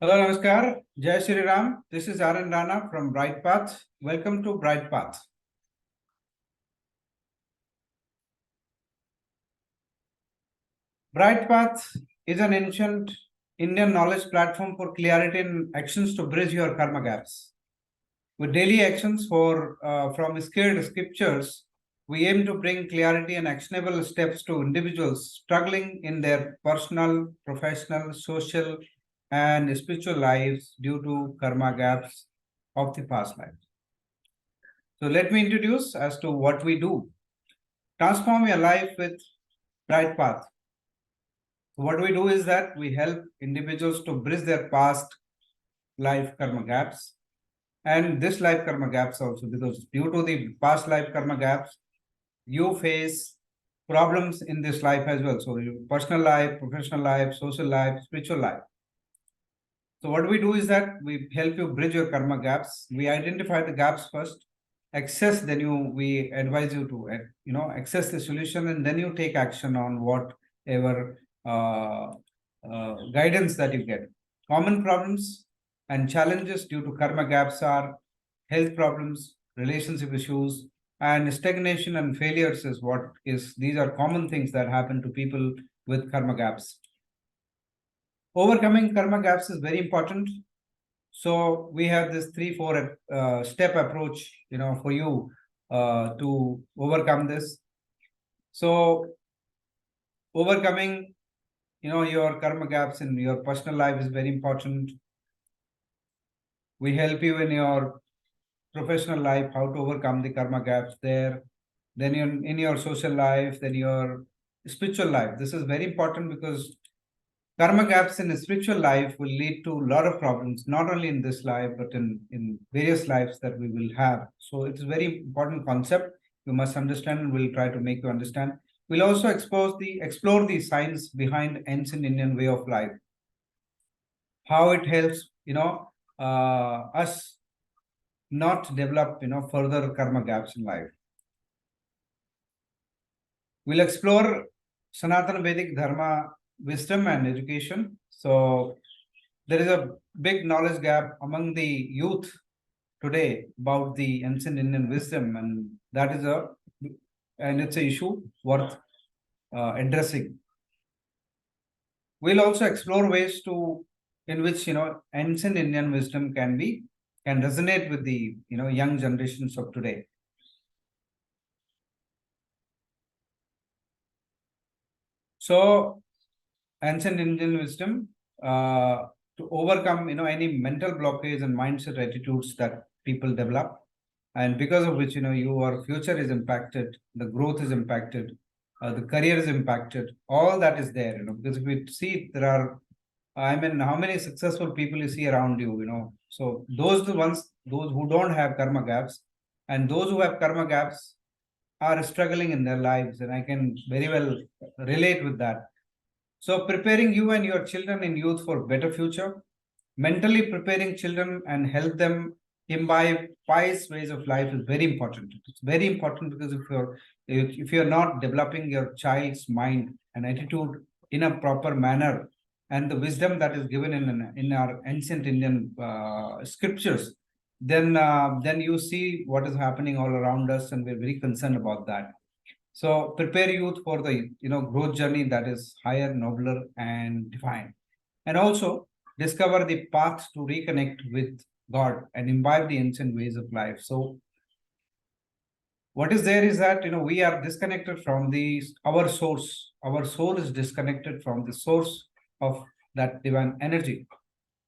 Hello, Namaskar. Jai Shri Ram. This is Arun Rana from Bright Path. Welcome to Bright Path. Bright Path is an ancient Indian knowledge platform for clarity and actions to bridge your karma gaps. With daily actions from scared scriptures, we aim to bring clarity and actionable steps to individuals struggling in their personal, professional, social, and spiritual lives due to karma gaps of the past life. So let me introduce as to what we do. Transform your life with Bright Path. So what we do is that we help individuals to bridge their past life karma gaps and this life karma gaps also, because due to the past life karma gaps, you face problems in this life as well. So your personal life, professional life, social life, spiritual life. So what we do is that we help you bridge your karma gaps. We identify the gaps first, access, then we advise you to access the solution, and then you take action on whatever guidance that you get. Common problems and challenges due to karma gaps are health problems, relationship issues, and stagnation and failures is what is these are common things that happen to people with karma gaps. Overcoming karma gaps is very important. So we have this 3-4 step approach, for you to overcome this. So overcoming, your karma gaps in your personal life is very important. We help you in your professional life how to overcome the karma gaps there. Then in your social life, then your spiritual life. This is very important because karma gaps in a spiritual life will lead to a lot of problems, not only in this life, but in various lives that we will have. So it's a very important concept. You must understand, and we'll try to make you understand. We'll also explore the science behind ancient Indian way of life, how it helps, us not develop, further karma gaps in life. We'll explore Sanatana Vedic Dharma wisdom and education. So there is a big knowledge gap among the youth today about the ancient Indian wisdom, and it's an issue worth addressing. We'll also explore ways in which ancient Indian wisdom can resonate with the young generations of today. So ancient Indian wisdom to overcome any mental blockage and mindset attitudes that people develop, and because of which your future is impacted, the growth is impacted, the career is impacted, all that is there, because if we see there are, I mean, how many successful people you see around you, so those who don't have karma gaps, and those who have karma gaps are struggling in their lives, and I can very well relate with that. So preparing you and your children and youth for better future, mentally preparing children and help them imbibe wise ways of life is very important. It's very important because if you're not developing your child's mind and attitude in a proper manner, and the wisdom that is given in our ancient Indian scriptures, then you see what is happening all around us, and we're very concerned about that. So prepare youth for the growth journey that is higher, nobler, and divine, and also discover the path to reconnect with God and imbibe the ancient ways of life. So what is there is that we are disconnected from our source. Our soul is disconnected from the source of that divine energy.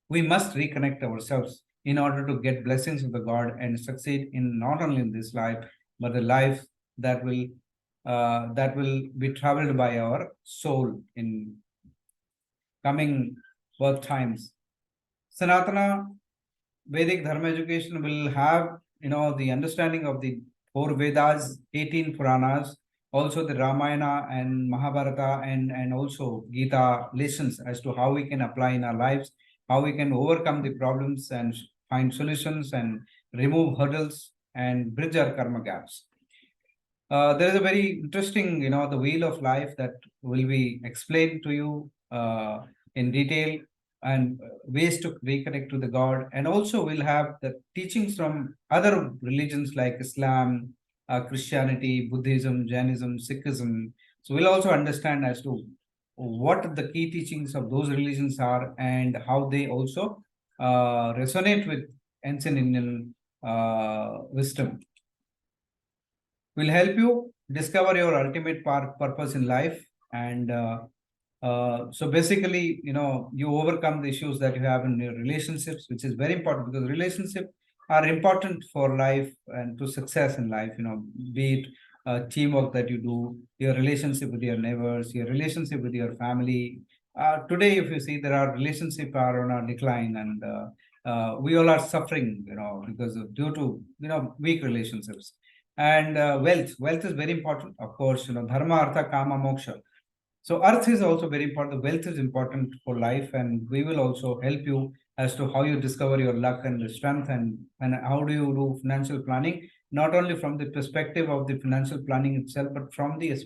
We must reconnect ourselves in order to get blessings of the God and succeed in not only in this life, but the life that will be traveled by our soul in coming birth times. Sanatana Vedic Dharma education will have the understanding of the 4 Vedas, 18 Puranas, also the Ramayana and Mahabharata, and also Gita lessons as to how we can apply in our lives, how we can overcome the problems and find solutions and remove hurdles and bridge our karma gaps. There is a very interesting, the wheel of life that will be explained to you in detail. and ways to reconnect to the God. And also we'll have the teachings from other religions like Islam, Christianity, Buddhism, Jainism, Sikhism. So we'll also understand as to what the key teachings of those religions are and how they also resonate with ancient Indian wisdom. Will help you discover your ultimate purpose in life. And so basically, you overcome the issues that you have in your relationships, which is very important because relationships are important for life and to success in life, be it teamwork that you do, your relationship with your neighbors, your relationship with your family. Today, if you see, there are relationships are on a decline, and we all are suffering, because of due to weak relationships. And wealth is very important, of course. Dharma, artha, kama, moksha. So earth is also very important. Wealth is important for life, and we will also help you as to how you discover your luck and the strength, and how do you do financial planning, not only from the perspective of the financial planning itself, but from the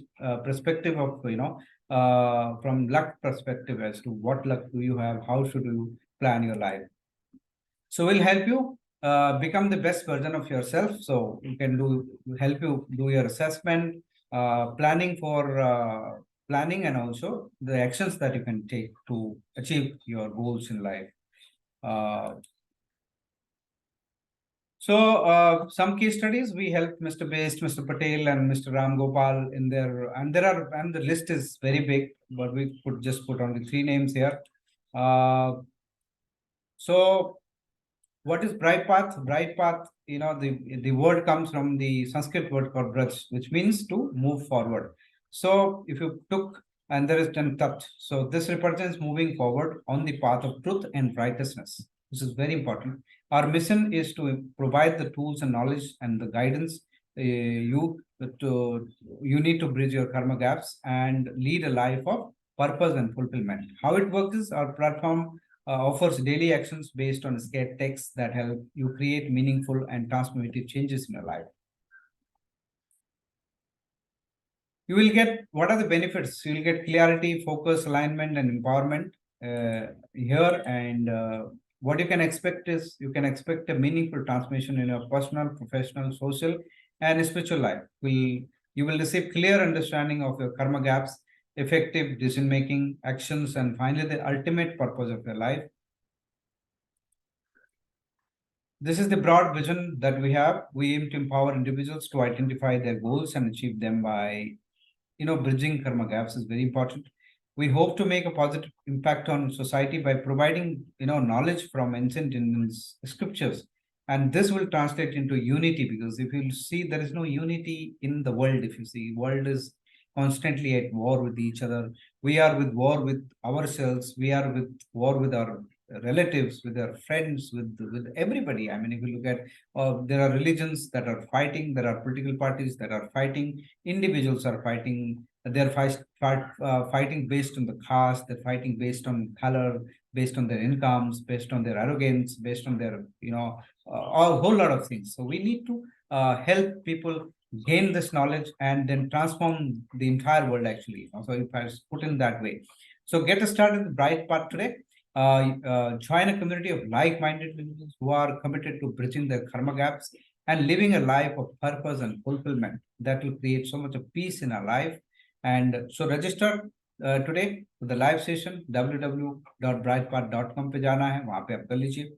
perspective of from luck perspective as to what luck do you have, how should you plan your life. So we'll help you become the best version of yourself. So we can help you do your assessment, planning, and also the actions that you can take to achieve your goals in life. Some case studies we helped Mr. Best, Mr. Patel, and Mr. Ram Gopal in their, and the list is very big, but we could just put only 3 names here. So what is bright path? Bright path, the word comes from the Sanskrit word called braj, which means to move forward. So if you took, and there is ten tat, so this represents moving forward on the path of truth and righteousness. This is very important. Our mission is to provide the tools and knowledge and the guidance you need to bridge your karma gaps and lead a life of purpose and fulfillment. How it works is our platform offers daily actions based on scared texts that help you create meaningful and transformative changes in your life. You will get, what are the benefits? You will get clarity, focus, alignment, and empowerment here. And what you can expect is you can expect a meaningful transformation in your personal, professional, social, and spiritual life. You will receive clear understanding of your karma gaps, effective decision making, actions, and finally the ultimate purpose of your life. This is the broad vision that we have. We aim to empower individuals to identify their goals and achieve them by, bridging karma gaps is very important. We hope to make a positive impact on society by providing, knowledge from ancient Indian scriptures. And this will translate into unity, because if you see, there is no unity in the world. If you see, world is constantly at war with each other. We are with war with ourselves. We are with war with our relatives, with our friends, with everybody. I mean, if you look at, there are religions that are fighting, there are political parties that are fighting, individuals are fighting. They're fighting based on the caste. They're fighting based on color, based on their incomes, based on their arrogance, based on their, a whole lot of things. So we need to help people gain this knowledge and then transform the entire world, actually. So if I put in that way. So get started with Bright Path today. Join a community of like-minded individuals who are committed to bridging their karma gaps and living a life of purpose and fulfillment that will create so much of peace in our life. And so register today to the live session. www.brightpath.com पे जाना है, वहाँ पे आप कर लीजिए.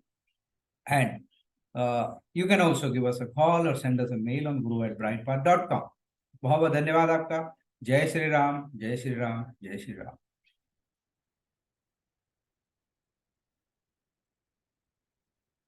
And you can also give us a call or send us a mail on guru@brightpath.com. बहुत बहुत धन्यवाद आपका. जय श्री राम, जय श्री राम, जय श्री राम.